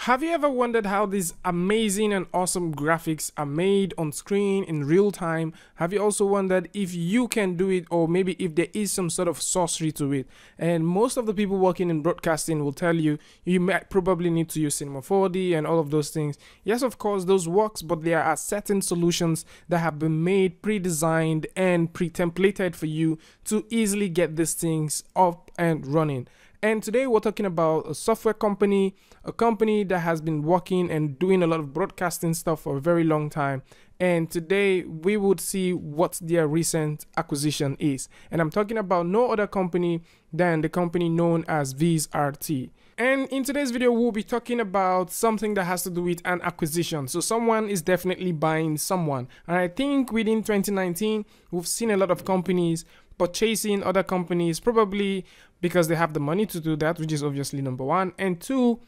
Have you ever wondered how these amazing and awesome graphics are made on screen in real time? Have you also wondered if you can do it, or maybe if there is some sort of sorcery to it? And most of the people working in broadcasting will tell you you might probably need to use Cinema 4D and all of those things. Yes, of course, those works, but there are certain solutions that have been made, pre-designed and pre-templated for you to easily get these things up and running. And today we're talking about a software company, a company that has been working and doing a lot of broadcasting stuff for a very long time. And today we would see what their recent acquisition is. And I'm talking about no other company than the company known as Vizrt. And in today's video, we'll be talking about something that has to do with an acquisition. So someone is definitely buying someone. And I think within 2019, we've seen a lot of companies purchasing other companies, probably because they have the money to do that, which is obviously number one. And two,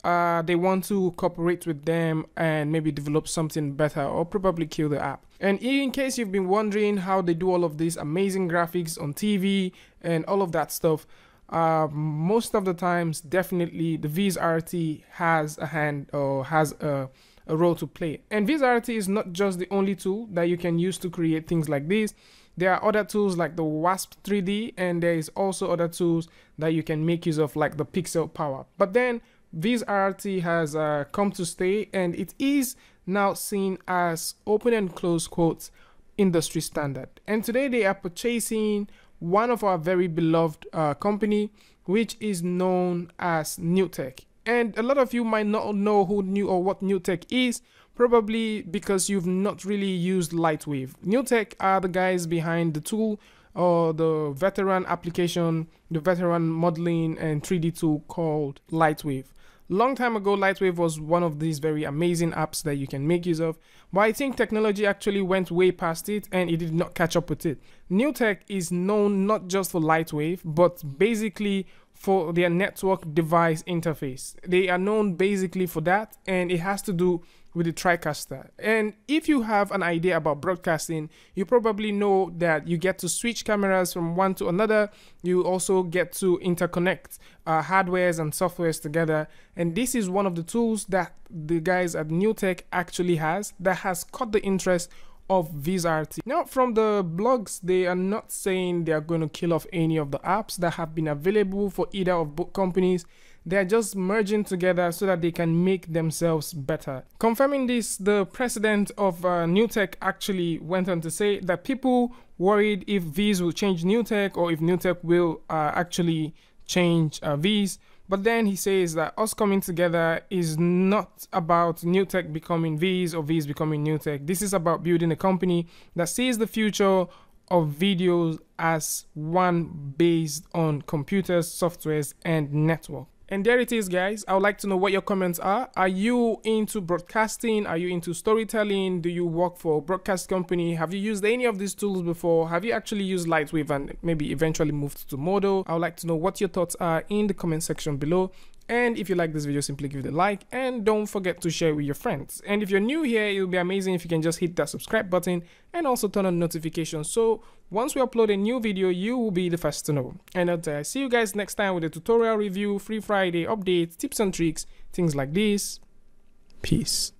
they want to cooperate with them and maybe develop something better, or probably kill the app. And in case you've been wondering how they do all of these amazing graphics on TV and all of that stuff, most of the times, definitely the Vizrt has a hand, or has a role to play. And Vizrt is not just the only tool that you can use to create things like this. There are other tools like the Wasp 3D, and there is also other tools that you can make use of, like the Pixel Power. But then Vizrt has come to stay, and it is now seen as, open and close quotes, industry standard. And today they are purchasing one of our very beloved company, which is known as Newtek. And a lot of you might not know what Newtek is, probably because you've not really used Lightwave. Newtek are the guys behind the tool, or the veteran application, the veteran modeling and 3D tool called Lightwave. Long time ago, Lightwave was one of these very amazing apps that you can make use of, but I think technology actually went way past it and it did not catch up with it. Newtek is known not just for Lightwave, but basically for their network device interface. They are known basically for that, and it has to do with the TriCaster. And if you have an idea about broadcasting, you probably know that you get to switch cameras from one to another. You also get to interconnect hardwares and softwares together. And this is one of the tools that the guys at Newtek actually has, that has caught the interest of Vizrt. Now, from the blogs, they are not saying they are going to kill off any of the apps that have been available for either of both companies. They're just merging together so that they can make themselves better. Confirming this, the president of Newtek actually went on to say that people worried if Viz will change Newtek, or if Newtek will actually change Viz. But then he says that us coming together is not about Newtek becoming Viz or Viz becoming Newtek. This is about building a company that sees the future of videos as one based on computers, softwares, and network. And there it is, guys. I would like to know what your comments are. Are you into broadcasting? Are you into storytelling? Do you work for a broadcast company? Have you used any of these tools before? Have you actually used Lightwave and maybe eventually moved to Modo? I would like to know what your thoughts are in the comment section below. And if you like this video, simply give it a like, and don't forget to share with your friends. And if you're new here, it would be amazing if you can just hit that subscribe button and also turn on notifications, so once we upload a new video, you will be the first to know. And I'll see you guys next time with a tutorial review, Free Friday updates, tips and tricks, things like this. Peace.